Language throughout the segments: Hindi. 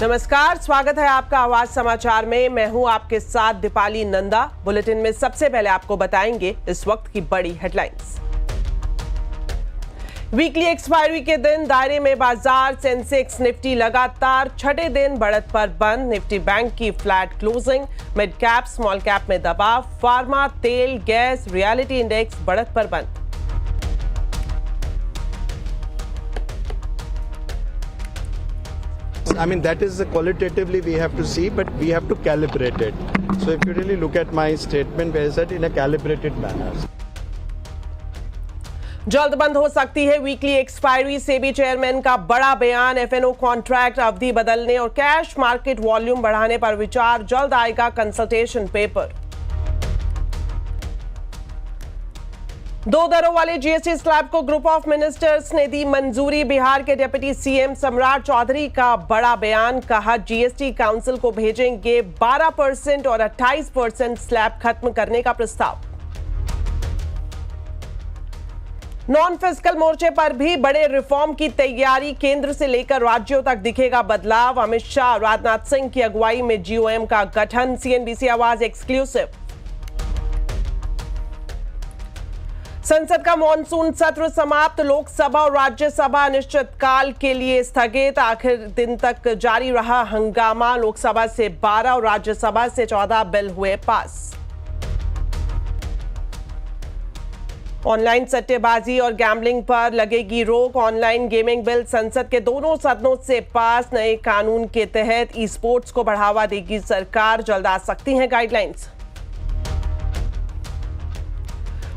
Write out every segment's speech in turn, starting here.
नमस्कार, स्वागत है आपका आवाज समाचार में। मैं हूं आपके साथ दीपाली नंदा। बुलेटिन में सबसे पहले आपको बताएंगे इस वक्त की बड़ी हेडलाइंस। वीकली एक्सपायरी के दिन दायरे में बाजार। सेंसेक्स निफ्टी लगातार छठे दिन बढ़त पर बंद। निफ्टी बैंक की flat closing. Mid cap small cap में दबाव। फार्मा, तेल, गैस, रियलिटी इंडेक्स बढ़त पर बंद। I mean, that is qualitatively we have to see, but we have to calibrate it. So if you really look at my statement, where is that in a calibrated manner. जल्द बंद हो सकती है वीकली एक्सपायरी। सेबी चेयरमैन का बड़ा बयान। एफएनओ कॉन्ट्रैक्ट अवधि बदलने और कैश मार्केट वॉल्यूम बढ़ाने पर विचार। जल्द आएगा कंसल्टेशन पेपर। 2 दरों वाले जीएसटी स्लैब को ग्रुप ऑफ मिनिस्टर्स ने दी मंजूरी। बिहार के डिप्टी सीएम सम्राट चौधरी का बड़ा बयान। कहा, जीएसटी काउंसिल को भेजेंगे 12% और 28% स्लैब खत्म करने का प्रस्ताव। नॉन फिस्कल मोर्चे पर भी बड़े रिफॉर्म की तैयारी। केंद्र से लेकर राज्यों तक दिखेगा बदलाव। अमित शाह और राजनाथ सिंह की अगुवाई में जीओएम का गठन। सीएनबीसी आवाज एक्सक्लूसिव। संसद का मॉनसून सत्र समाप्त। लोकसभा और राज्यसभा अनिश्चितकाल के लिए स्थगित। आखिर दिन तक जारी रहा हंगामा। लोकसभा से 12 और राज्यसभा से 14 बिल हुए पास। ऑनलाइन सट्टेबाजी और गैम्बलिंग पर लगेगी रोक। ऑनलाइन गेमिंग बिल संसद के दोनों सदनों से पास। नए कानून के तहत ई स्पोर्ट्स को बढ़ावा देगी सरकार। जल्द आ सकती हैं गाइडलाइंस।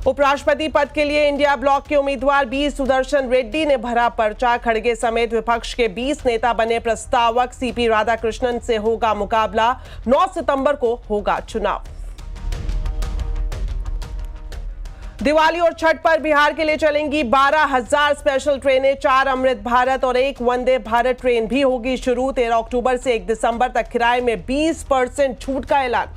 उपराष्ट्रपति पद के लिए इंडिया ब्लॉक के उम्मीदवार बी सुदर्शन रेड्डी ने भरा पर्चा। खड़गे समेत विपक्ष के 20 नेता बने प्रस्तावक। सीपी राधाकृष्णन से होगा मुकाबला। 9 सितंबर को होगा चुनाव। दिवाली और छठ पर बिहार के लिए चलेंगी 12,000 स्पेशल ट्रेनें। 4 अमृत भारत और 1 वंदे भारत ट्रेन भी होगी शुरू। 13 अक्टूबर से 1 दिसंबर तक किराए में 20% छूट का ऐलान।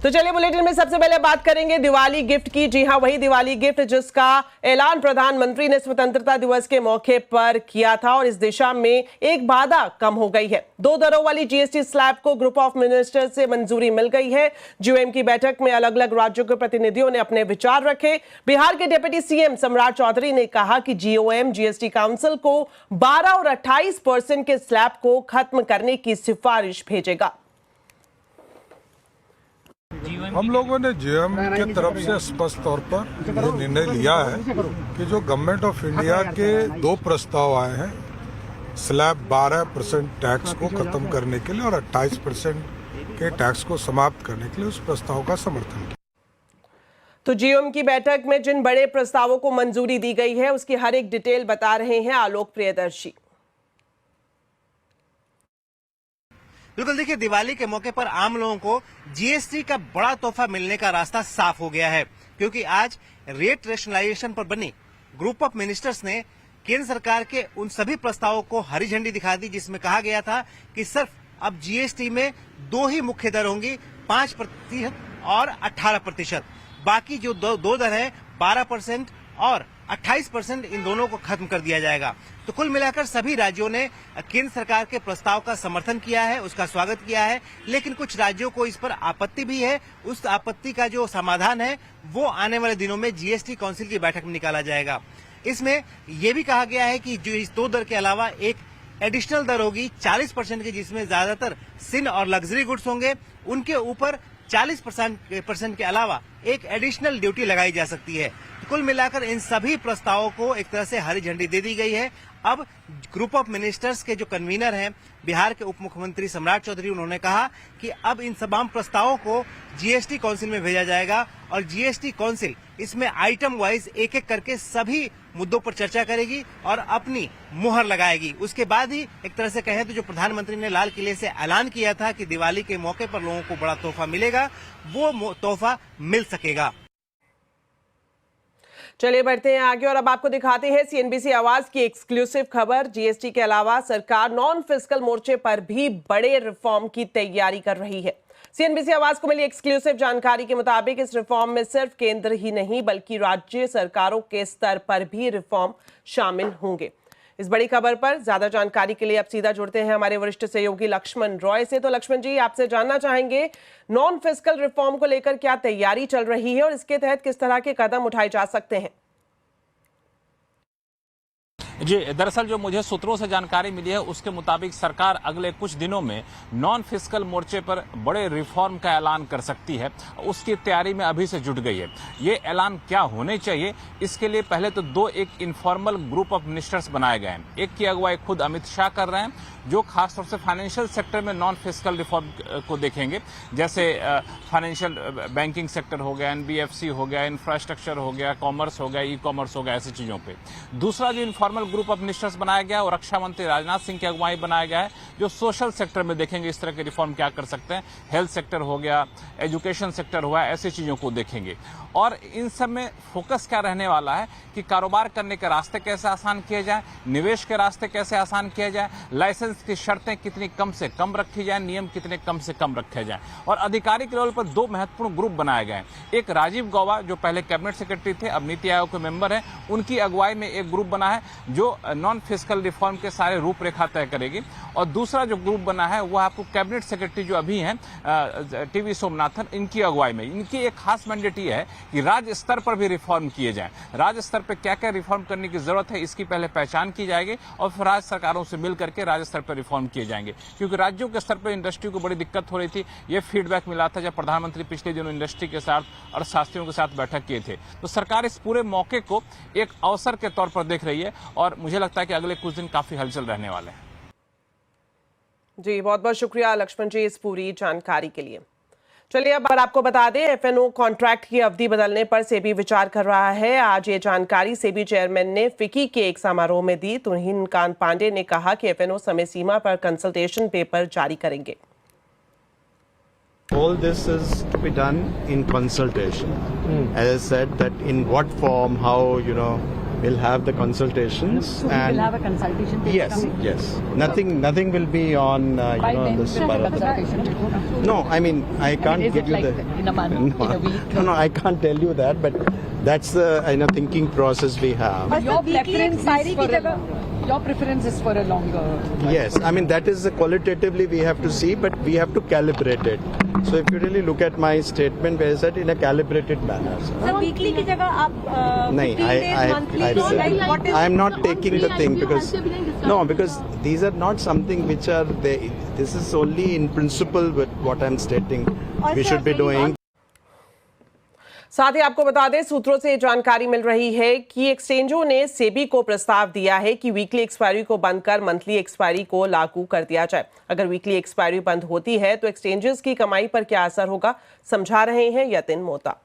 तो चलिए बुलेटिन में सबसे पहले बात करेंगे दिवाली गिफ्ट की। जी हां, वही दिवाली गिफ्ट जिसका ऐलान प्रधानमंत्री ने स्वतंत्रता दिवस के मौके पर किया था और इस दिशा में एक बाधा कम हो गई है। 2 दरों वाली जीएसटी स्लैब को ग्रुप ऑफ मिनिस्टर्स से मंजूरी मिल गई है। जीओएम की बैठक में अलग अलग राज्यों के प्रतिनिधियों ने अपने विचार रखे। बिहार के डिप्टी सीएम सम्राट चौधरी ने कहा कि जीओएम जीएसटी काउंसिल को 12 और 28% के स्लैब को खत्म करने की सिफारिश भेजेगा। हम लोगों ने जीएम के तरफ से स्पष्ट तौर पर ये निर्णय लिया है कि जो गवर्नमेंट ऑफ इंडिया के 2 प्रस्ताव आए हैं, स्लैब 12% टैक्स को खत्म करने के लिए और 28% के टैक्स को समाप्त करने के लिए, उस प्रस्ताव का समर्थन किया। तो जीओएम की बैठक में जिन बड़े प्रस्तावों को मंजूरी दी गई है उसकी हर एक डिटेल बता रहे हैं आलोक प्रियदर्शी। बिल्कुल, देखिए, दिवाली के मौके पर आम लोगों को जीएसटी का बड़ा तोहफा मिलने का रास्ता साफ हो गया है, क्योंकि आज रेट रैशनलाइजेशन पर बनी ग्रुप ऑफ मिनिस्टर्स ने केंद्र सरकार के उन सभी प्रस्तावों को हरी झंडी दिखा दी जिसमें कहा गया था कि सिर्फ अब जीएसटी में 2 ही मुख्य दर होंगी, 5% और 18%। बाकी जो दो दर है 12% और 28%, इन दोनों को खत्म कर दिया जाएगा। तो कुल मिलाकर सभी राज्यों ने केंद्र सरकार के प्रस्ताव का समर्थन किया है, उसका स्वागत किया है, लेकिन कुछ राज्यों को इस पर आपत्ति भी है। उस आपत्ति का जो समाधान है वो आने वाले दिनों में जीएसटी काउंसिल की बैठक में निकाला जाएगा। इसमें यह भी कहा गया है कि जो इस 2 दर के अलावा एक एडिशनल दर होगी 40% की, जिसमें ज्यादातर सिन और लग्जरी गुड्स होंगे। उनके ऊपर 40% के अलावा एक एडिशनल ड्यूटी लगाई जा सकती है। कुल मिलाकर इन सभी प्रस्तावों को एक तरह से हरी झंडी दे दी गई है। अब ग्रुप ऑफ मिनिस्टर्स के जो कन्वीनर हैं बिहार के उप मुख्यमंत्री सम्राट चौधरी, उन्होंने कहा कि अब इन तमाम प्रस्तावों को जीएसटी काउंसिल में भेजा जाएगा और जीएसटी काउंसिल इसमें आइटम वाइज एक एक करके सभी मुद्दों पर चर्चा करेगी और अपनी मुहर लगाएगी। उसके बाद ही एक तरह से कहें तो जो प्रधानमंत्री ने लाल किले से ऐलान किया था कि दिवाली के मौके पर लोगों को बड़ा तोहफा मिलेगा, वो तोहफा मिल सकेगा। चलिए बढ़ते हैं आगे और अब आपको दिखाते हैं सीएनबीसी आवाज की एक्सक्लूसिव खबर। जीएसटी के अलावा सरकार नॉन फिस्कल मोर्चे पर भी बड़े रिफॉर्म की तैयारी कर रही है। सीएनबीसी आवाज को मिली एक्सक्लूसिव जानकारी के मुताबिक इस रिफॉर्म में सिर्फ केंद्र ही नहीं बल्कि राज्य सरकारों के स्तर पर भी रिफॉर्म शामिल होंगे। इस बड़ी खबर पर ज्यादा जानकारी के लिए अब सीधा जुड़ते हैं हमारे वरिष्ठ सहयोगी लक्ष्मण रॉय से। तो लक्ष्मण जी, आपसे जानना चाहेंगे नॉन फिस्कल रिफॉर्म को लेकर क्या तैयारी चल रही है और इसके तहत किस तरह के कदम उठाए जा सकते हैं? जी, दरअसल जो मुझे सूत्रों से जानकारी मिली है उसके मुताबिक सरकार अगले कुछ दिनों में नॉन फिस्कल मोर्चे पर बड़े रिफॉर्म का ऐलान कर सकती है। उसकी तैयारी में अभी से जुट गई है। ये ऐलान क्या होने चाहिए, इसके लिए पहले तो एक इनफॉर्मल ग्रुप ऑफ मिनिस्टर्स बनाए गए हैं। एक की अगुवाई खुद अमित शाह कर रहे हैं, जो खासतौर से फाइनेंशियल सेक्टर में नॉन फिस्कल रिफॉर्म को देखेंगे, जैसे फाइनेंशियल बैंकिंग सेक्टर हो गया, एनबीएफसी हो गया, इंफ्रास्ट्रक्चर हो गया, कॉमर्स हो गया, ई कॉमर्स हो गया, ऐसी चीजों पे। दूसरा जो इनफॉर्मल ग्रुप ऑफ मिनिस्टर्स बनाया गया और रक्षा मंत्री राजनाथ सिंह की अगुवाई बनाया गया है, जो सोशल सेक्टर में देखेंगे इस तरह के रिफॉर्म क्या कर सकते हैं। हेल्थ सेक्टर हो गया, एजुकेशन सेक्टर हुआ, ऐसी चीजों को देखेंगे। और इन सब में फोकस क्या रहने वाला है कि कारोबार करने के रास्ते कैसे आसान किए जाए, निवेश के रास्ते कैसे आसान किए जाए, लाइसेंस की शर्तें कितनी कम से कम रखी जाए, नियम कितने कम से कम रखे जाए। और आधिकारिक लेवल पर दो महत्वपूर्ण ग्रुप बनाए गए हैं। एक राजीव गौबा, जो पहले कैबिनेट सेक्रेटरी थे, अब नीति आयोग के मेंबर हैं, उनकी अगुवाई में एक ग्रुप बना है जो नॉन फिस्कल रिफॉर्म के सारे रूपरेखा तय करेगी। और दूसरा जो ग्रुप बना है वो आपको कैबिनेट सेक्रेटरी जो अभी हैं टीवी सोमनाथन, इनकी अगुवाई में। इनकी एक खास मैंडेट ये है कि राज्य स्तर पर भी रिफॉर्म किए जाएं। राज्य स्तर पर क्या क्या रिफॉर्म करने की जरूरत है, इसकी पहले पहचान की जाएगी और फिर राज्य सरकारों से मिल करके राज्य स्तर पर रिफॉर्म किए जाएंगे। क्योंकि राज्योों के स्तर पर इंडस्ट्री को बड़ी दिक्कत हो रही थी। ये फीडबैक मिला था जब प्रधानमंत्री पिछले दिनों इंडस्ट्री के साथ और शास्त्रियों के साथ बैठक किए थे। तो सरकार इस पूरे मौके को एक अवसर के तौर पर देख रही है और मुझे लगता है कि अगले कुछ दिन काफी हलचल रहने वाले हैं। जी, बहुत बहुत शुक्रिया लक्ष्मण जी इस पूरी जानकारी के लिए। चलिए अब आपको बता दें, एफएनओ कॉन्ट्रैक्ट की अवधि बदलने पर सेबी विचार कर रहा है। आज ये जानकारी सेबी चेयरमैन ने फिकी के एक समारोह में दी। तुहिन कांत पांडे ने कहा कि एफएनओ समय सीमा पर कंसल्टेशन पेपर जारी करेंगे। All this is to be done in consultation. As I said, that in what form, how, we'll have the consultations. So we will have a consultation paper Yes, coming? yes. Nothing will be on, By then, this. will have a consultation paper? No, I mean, I can't Is it give you like the... in a month, in a week? No, I can't tell you that, but that's the thinking process we have. But your preference is for a longer. Yes, I mean, that is qualitatively we have to see, but we have to calibrate it. So if you really look at my statement, where I said in a calibrated manner. So weekly की जगह आप I am not taking the thing because these are not something which are there. This is only in principle with what I am stating we should be doing. साथ ही आपको बता दें, सूत्रों से जानकारी मिल रही है कि एक्सचेंजों ने सेबी को प्रस्ताव दिया है कि वीकली एक्सपायरी को बंद कर मंथली एक्सपायरी को लागू कर दिया जाए। अगर वीकली एक्सपायरी बंद होती है तो एक्सचेंजेस की कमाई पर क्या असर होगा, समझा रहे हैं यतिन मोहता।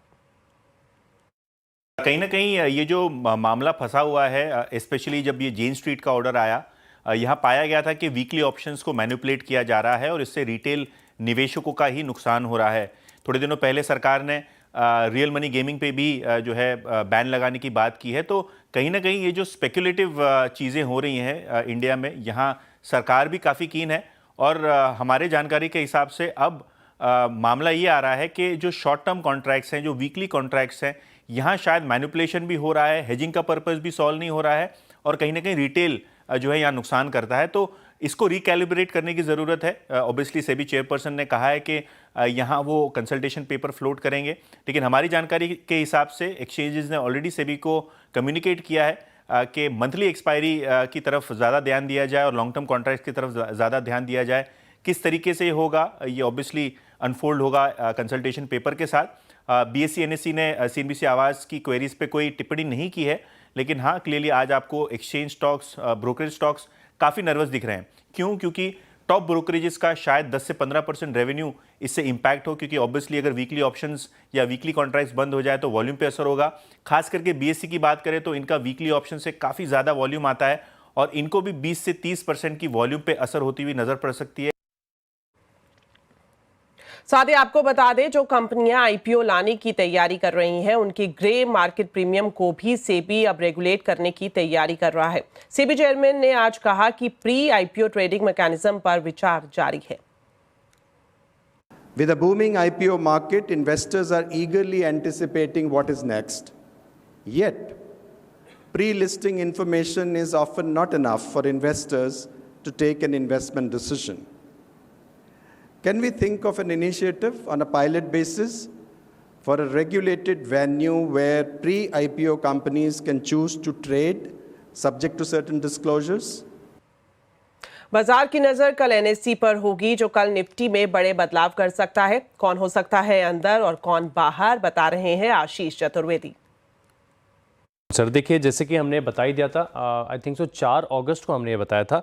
कहीं ना कहीं ये जो मामला फंसा हुआ है, स्पेशली जब ये जेन स्ट्रीट का ऑर्डर आया, यहाँ पाया गया था कि वीकली ऑप्शंस को मैनिपुलेट किया जा रहा है और इससे रिटेल निवेशकों का ही नुकसान हो रहा है। थोड़े दिनों पहले सरकार ने रियल मनी गेमिंग पे भी जो है बैन लगाने की बात की है। तो कहीं ना कहीं ये जो स्पेकुलेटिव चीज़ें हो रही हैं इंडिया में, यहाँ सरकार भी काफ़ी कीन है। और हमारे जानकारी के हिसाब से अब मामला ये आ रहा है कि जो शॉर्ट टर्म कॉन्ट्रैक्ट्स हैं, जो वीकली कॉन्ट्रैक्ट्स हैं, यहाँ शायद मैनिपुलेशन भी हो रहा है, हेजिंग का पर्पस भी सॉल्व नहीं हो रहा है और कहीं ना कहीं रिटेल जो है यहाँ नुकसान करता है। तो इसको रिकैलिब्रेट करने की ज़रूरत है। ऑब्वियसली सेबी चेयरपर्सन ने कहा है कि यहाँ वो कंसल्टेशन पेपर फ्लोट करेंगे, लेकिन हमारी जानकारी के हिसाब से एक्सचेंजेस ने ऑलरेडी सेबी को कम्युनिकेट किया है कि मंथली एक्सपायरी की तरफ ज़्यादा ध्यान दिया जाए और लॉन्ग टर्म कॉन्ट्रैक्ट की तरफ ज़्यादा ध्यान दिया जाए। किस तरीके से ये होगा, ये ऑब्वियसली अनफोल्ड होगा कंसल्टेशन पेपर के साथ। बीएसई एनएसई ने सीएनबीसी आवाज़ की क्वेरीज पे कोई टिप्पणी नहीं की है, लेकिन हाँ क्लियरली आज आपको एक्सचेंज स्टॉक्स, ब्रोकरेज स्टॉक्स काफ़ी नर्वस दिख रहे हैं। क्यों? क्योंकि टॉप ब्रोकरेजेस का शायद 10 से 15% रेवेन्यू इससे इंपैक्ट हो, क्योंकि ऑब्वियसली अगर वीकली ऑप्शंस या वीकली कॉन्ट्रैक्ट्स बंद हो जाए तो वॉल्यूम पे असर होगा। खास करके बीएसई की बात करें तो इनका वीकली ऑप्शन से काफ़ी ज़्यादा वॉल्यूम आता है और इनको भी 20 से 30% की वॉल्यूम पे असर होती हुई नज़र पड़ सकती है। साथ ही आपको बता दें, जो कंपनियां आईपीओ लाने की तैयारी कर रही हैं उनकी ग्रे मार्केट प्रीमियम को भी सेबी अब रेगुलेट करने की तैयारी कर रहा है। सेबी चेयरमैन ने आज कहा कि प्री आईपीओ ट्रेडिंग मैकेनिज्म पर विचार जारी है। With a booming IPO market, investors are eagerly anticipating what is next. Yet, pre-listing information is often not enough for investors to take an investment decision. Can we think of an initiative on a pilot basis for a regulated venue where pre-IPO companies can choose to trade subject to certain disclosures? बाजार की नजर कल एनएससी पर होगी, जो कल निफ्टी में बड़े बदलाव कर सकता है। कौन हो सकता है अंदर और कौन बाहर, बता रहे हैं आशीष चतुर्वेदी। सर देखिए, जैसे कि हमने बता ही दिया था, आई थिंक सो 4 अगस्त को हमने ये बताया था।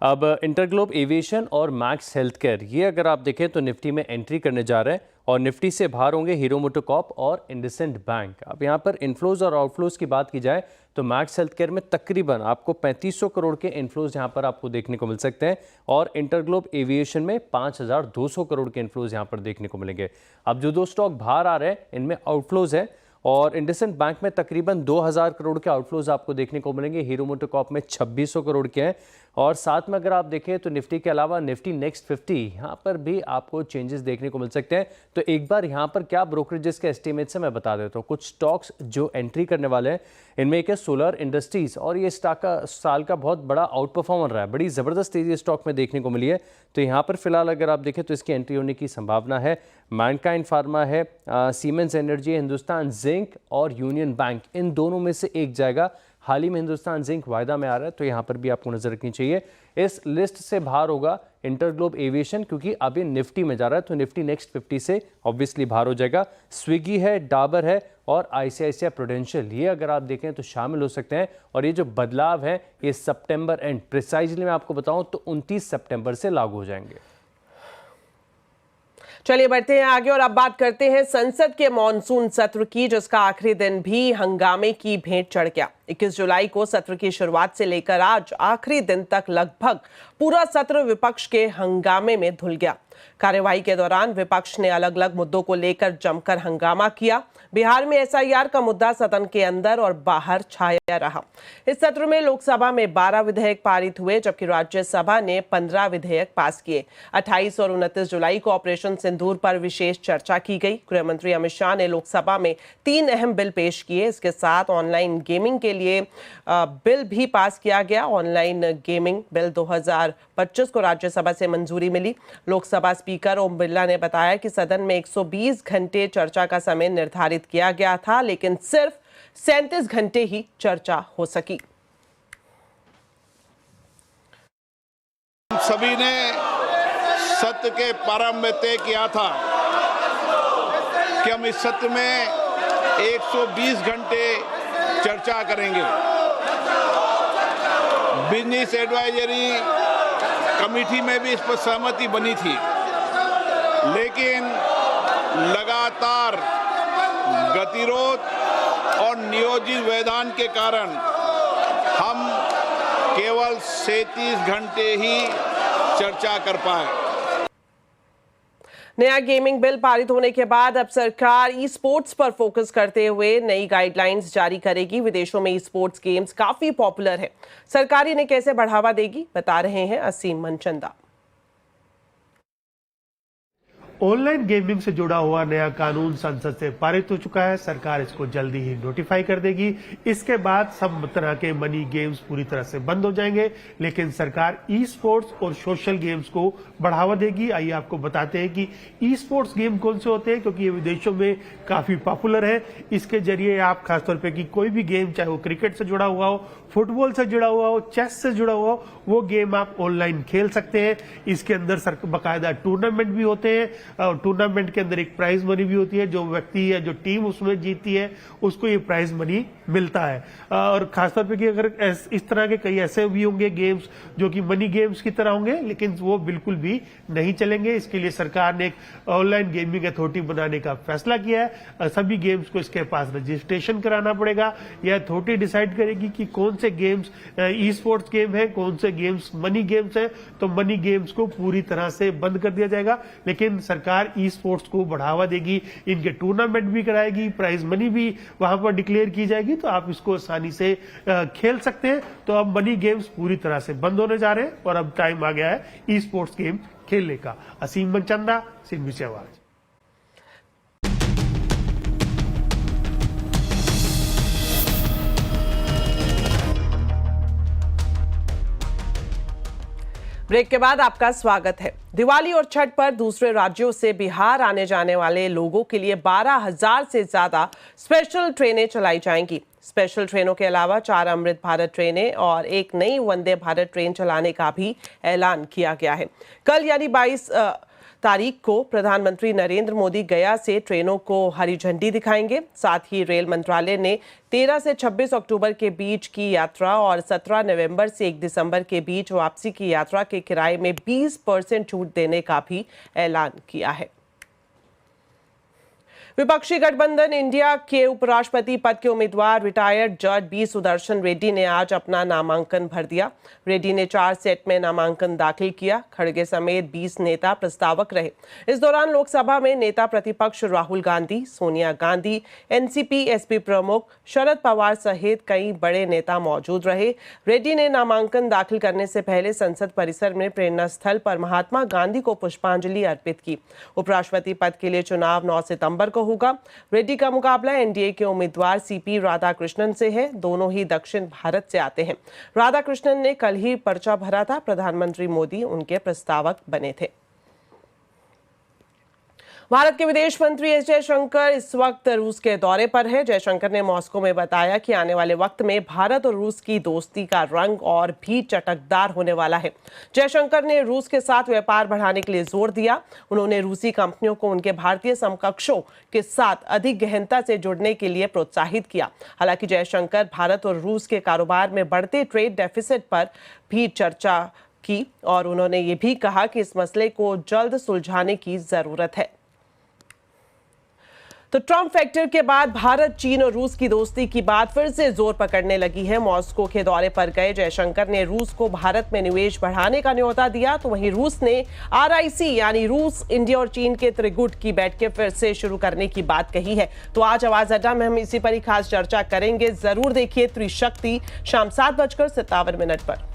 अब इंटरग्लोब एविएशन और मैक्स हेल्थ केयर, ये अगर आप देखें तो निफ्टी में एंट्री करने जा रहे हैं और निफ्टी से बाहर होंगे हीरो मोटोकॉर्प और इंडसइंड बैंक। अब यहाँ पर इनफ्लोज और आउटफ्लोज की बात की जाए तो मैक्स हेल्थ केयर में तकरीबन आपको 3500 करोड़ के इनफ्लोज यहाँ पर आपको देखने को मिल सकते हैं और इंटरग्लोब एविएशन में 5200 करोड़ के इनफ्लोज यहाँ पर देखने को मिलेंगे। अब जो 2 स्टॉक बाहर आ रहे हैं इनमें आउटफ्लोज है और इंडसइंड बैंक में तकरीबन 2000 करोड़ के आउटफ्लोज आपको देखने को मिलेंगे, हीरो मोटोकॉर्प में 2600 करोड़ के हैं और साथ में अगर आप देखें तो निफ्टी के अलावा निफ्टी नेक्स्ट 50 यहाँ पर भी आपको चेंजेस देखने को मिल सकते हैं। तो एक बार यहाँ पर क्या ब्रोकरेजेस के एस्टिमेट्स है मैं बता देता हूँ। कुछ स्टॉक्स जो एंट्री करने वाले हैं इनमें एक है सोलर इंडस्ट्रीज और ये स्टॉक का साल का बहुत बड़ा आउट परफॉर्मर रहा है, बड़ी ज़बरदस्त तेजी स्टॉक में देखने को मिली है। तो यहाँ पर फिलहाल अगर आप देखें तो इसकी एंट्री होने की संभावना है। मैनकाइंड फार्मा है, सीमेंस एनर्जी, हिंदुस्तान जिंक और यूनियन बैंक, इन दोनों में से एक जाएगा। हाल ही में हिंदुस्तान जिंक वायदा में आ रहा है तो यहाँ पर भी आपको नजर रखनी चाहिए। इस लिस्ट से बाहर होगा इंटरग्लोब एविएशन क्योंकि अभी निफ्टी में जा रहा है तो निफ्टी नेक्स्ट 50 से ऑब्वियसली बाहर हो जाएगा। स्विगी है, डाबर है और आईसीआईसीआई प्रूडेंशियल, ये अगर आप देखें तो शामिल हो सकते हैं। और ये जो बदलाव है ये सितंबर एंड प्रिसाइजली मैं आपको बताऊं तो 29 सितंबर से लागू हो जाएंगे। चलिए बढ़ते हैं आगे और अब बात करते हैं संसद के मॉनसून सत्र की, जिसका आखिरी दिन भी हंगामे की भेंट चढ़ गया। 21 जुलाई को सत्र की शुरुआत से लेकर आज आखिरी दिन तक लगभग पूरा सत्र विपक्ष के हंगामे में धुल गया। कार्यवाही के दौरान विपक्ष ने अलग अलग मुद्दों को लेकर जमकर हंगामा किया। बिहार में एसआईआर का मुद्दा सदन के अंदर और बाहर छाया रहा। इस सत्र में लोकसभा में 12 विधेयक पारित हुए जबकि राज्यसभा ने 15 विधेयक पास किए। 28 और 29 जुलाई को ऑपरेशन सिंदूर पर विशेष चर्चा की गई। गृह मंत्री अमित शाह ने लोकसभा में 3 अहम बिल पेश किए। इसके साथ ऑनलाइन गेमिंग के लिए बिल भी पास किया गया। ऑनलाइन गेमिंग बिल 2025 को राज्यसभा से मंजूरी मिली। लोकसभा स्पीकर ओम बिरला ने बताया कि सदन में 120 घंटे चर्चा का समय निर्धारित किया गया था, लेकिन सिर्फ 37 घंटे ही चर्चा हो सकी। सभी ने सत्र के प्रारंभ में तय किया था कि हम इस सत्र में 120 घंटे चर्चा करेंगे। बिजनेस एडवाइजरी कमेटी में भी इस पर सहमति बनी थी, लेकिन लगातार गतिरोध और नियोजित व्यवधान के कारण हम केवल 37 घंटे ही चर्चा कर पाए। नया गेमिंग बिल पारित होने के बाद अब सरकार ई स्पोर्ट्स पर फोकस करते हुए नई गाइडलाइंस जारी करेगी। विदेशों में ई स्पोर्ट्स गेम्स काफी पॉपुलर है। सरकार इन्हें कैसे बढ़ावा देगी, बता रहे हैं असीम मनचंदा। ऑनलाइन गेमिंग से जुड़ा हुआ नया कानून संसद से पारित हो चुका है। सरकार इसको जल्दी ही नोटिफाई कर देगी। इसके बाद सब तरह के मनी गेम्स पूरी तरह से बंद हो जाएंगे, लेकिन सरकार ई स्पोर्ट्स और सोशल गेम्स को बढ़ावा देगी। आइए आपको बताते हैं कि ई स्पोर्ट्स गेम कौन से होते हैं, क्योंकि ये विदेशों में काफी पॉपुलर है। इसके जरिए आप खासतौर पे कि कोई भी गेम, चाहे वो क्रिकेट से जुड़ा हुआ हो, फुटबॉल से जुड़ा हुआ हो, चेस से जुड़ा हुआ हो, वो गेम आप ऑनलाइन खेल सकते हैं। इसके अंदर बकायदा टूर्नामेंट भी होते हैं और टूर्नामेंट के अंदर एक प्राइज मनी भी होती है। जो व्यक्ति या जो टीम उसमें जीतती है उसको ये प्राइज मनी मिलता है। और खासतौर पे कि अगर इस तरह के कई ऐसे भी होंगे गेम्स जो कि मनी गेम्स की तरह होंगे, लेकिन वो बिल्कुल भी नहीं चलेंगे। इसके लिए सरकार ने एक ऑनलाइन गेमिंग अथॉरिटी बनाने का फैसला किया है। सभी गेम्स को इसके पास रजिस्ट्रेशन कराना पड़ेगा। यह अथॉरिटी डिसाइड करेगी कि कौन से गेम्स ई स्पोर्ट्स गेम है, कौन से गेम्स मनी गेम्स है। तो मनी गेम्स को पूरी तरह से बंद कर दिया जाएगा, लेकिन सरकार ई स्पोर्ट्स को बढ़ावा देगी। इनके टूर्नामेंट भी कराएगी, प्राइज मनी भी वहां पर डिक्लेयर की जाएगी, तो आप इसको आसानी से खेल सकते हैं। तो अब मनी गेम्स पूरी तरह से बंद होने जा रहे हैं और अब टाइम आ गया है ई स्पोर्ट्स गेम खेलने का। असीम मनचंदा, सिंधु से आवाज। ब्रेक के बाद आपका स्वागत है। दिवाली और छठ पर दूसरे राज्यों से बिहार आने जाने वाले लोगों के लिए 12,000 से ज्यादा स्पेशल ट्रेनें चलाई जाएंगी। स्पेशल ट्रेनों के अलावा 4 अमृत भारत ट्रेनें और एक नई वंदे भारत ट्रेन चलाने का भी ऐलान किया गया है। कल यानी 22 तारीख को प्रधानमंत्री नरेंद्र मोदी गया से ट्रेनों को हरी झंडी दिखाएंगे। साथ ही रेल मंत्रालय ने 13 से 26 अक्टूबर के बीच की यात्रा और 17 नवंबर से 1 दिसंबर के बीच वापसी की यात्रा के किराए में 20% छूट देने का भी ऐलान किया है। विपक्षी गठबंधन इंडिया के उपराष्ट्रपति पद के उम्मीदवार रिटायर्ड जज बी सुदर्शन रेड्डी ने आज अपना नामांकन भर दिया। रेड्डी ने 4 सेट में नामांकन दाखिल किया। खड़गे समेत 20 नेता प्रस्तावक रहे। इस दौरान लोकसभा में नेता प्रतिपक्ष राहुल गांधी, सोनिया गांधी, एनसीपी एसपी प्रमुख शरद पवार सहित कई बड़े नेता मौजूद रहे। रेड्डी ने नामांकन दाखिल करने से पहले संसद परिसर में प्रेरणा स्थल पर महात्मा गांधी को पुष्पांजलि अर्पित की। उपराष्ट्रपति पद के लिए चुनाव 9 सितंबर को होगा। रेड्डी का मुकाबला एनडीए के उम्मीदवार सीपी राधाकृष्णन से है। दोनों ही दक्षिण भारत से आते हैं। राधाकृष्णन ने कल ही पर्चा भरा था। प्रधानमंत्री मोदी उनके प्रस्तावक बने थे। भारत के विदेश मंत्री एस जयशंकर इस वक्त रूस के दौरे पर है। जयशंकर ने मॉस्को में बताया कि आने वाले वक्त में भारत और रूस की दोस्ती का रंग और भी चटकदार होने वाला है। जयशंकर ने रूस के साथ व्यापार बढ़ाने के लिए जोर दिया। उन्होंने रूसी कंपनियों को उनके भारतीय समकक्षों के साथ अधिक गहनता से जुड़ने के लिए प्रोत्साहित किया। हालांकि जयशंकर भारत और रूस के कारोबार में बढ़ते ट्रेड डेफिसिट पर भी चर्चा की और उन्होंने ये भी कहा कि इस मसले को जल्द सुलझाने की जरूरत है। तो ट्रंप फैक्टर के बाद भारत, चीन और रूस की दोस्ती की बात फिर से जोर पकड़ने लगी है। मॉस्को के दौरे पर गए जयशंकर ने रूस को भारत में निवेश बढ़ाने का न्योता दिया, तो वहीं रूस ने आरआईसी यानी रूस, इंडिया और चीन के त्रिगुट की बैठकें फिर से शुरू करने की बात कही है। तो आज आवाज अड्डा में हम इसी पर ही खास चर्चा करेंगे। जरूर देखिए त्रिशक्ति शाम 7:57 पर।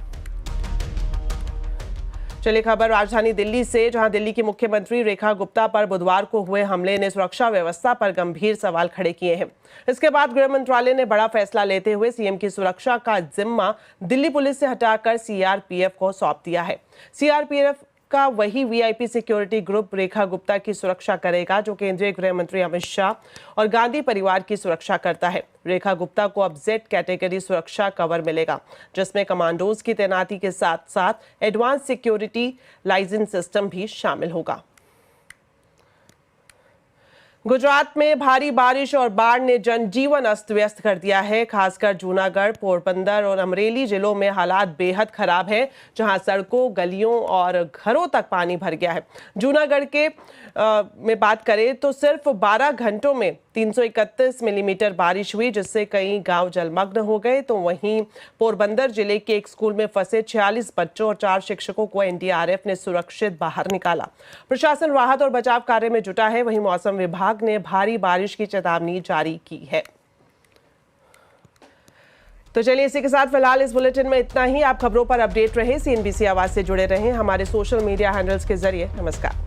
चलिए खबर राजधानी दिल्ली से, जहां दिल्ली की मुख्यमंत्री रेखा गुप्ता पर बुधवार को हुए हमले ने सुरक्षा व्यवस्था पर गंभीर सवाल खड़े किए हैं। इसके बाद गृह मंत्रालय ने बड़ा फैसला लेते हुए सीएम की सुरक्षा का जिम्मा दिल्ली पुलिस से हटाकर सीआरपीएफ को सौंप दिया है। सीआरपीएफ का वही VIP security group Rekha Gupta की सुरक्षा करेगा जो केंद्रीय गृह मंत्री अमित शाह और गांधी परिवार की सुरक्षा करता है। रेखा गुप्ता को अब जेड कैटेगरी सुरक्षा कवर मिलेगा, जिसमें कमांडोज की तैनाती के साथ साथ एडवांस सिक्योरिटी लाइसेंस सिस्टम भी शामिल होगा। गुजरात में भारी बारिश और बाढ़ ने जनजीवन अस्त व्यस्त कर दिया है। खासकर जूनागढ़, पोरबंदर और अमरेली जिलों में हालात बेहद खराब है, जहां सड़कों, गलियों और घरों तक पानी भर गया है। जूनागढ़ के में बात करें तो सिर्फ 12 घंटों में 331 मिलीमीटर बारिश हुई, जिससे कई गांव जलमग्न हो गए। तो वहीं पोरबंदर जिले के एक स्कूल में फंसे 46 बच्चों और 4 शिक्षकों को एनडीआरएफ ने सुरक्षित बाहर निकाला। प्रशासन राहत और बचाव कार्य में जुटा है। वहीं मौसम विभाग ने भारी बारिश की चेतावनी जारी की है। तो चलिए इसी के साथ फिलहाल इस बुलेटिन में इतना ही। आप खबरों पर अपडेट रहे, सीएनबीसी आवाज से जुड़े रहें हमारे सोशल मीडिया हैंडल्स के जरिए। नमस्कार।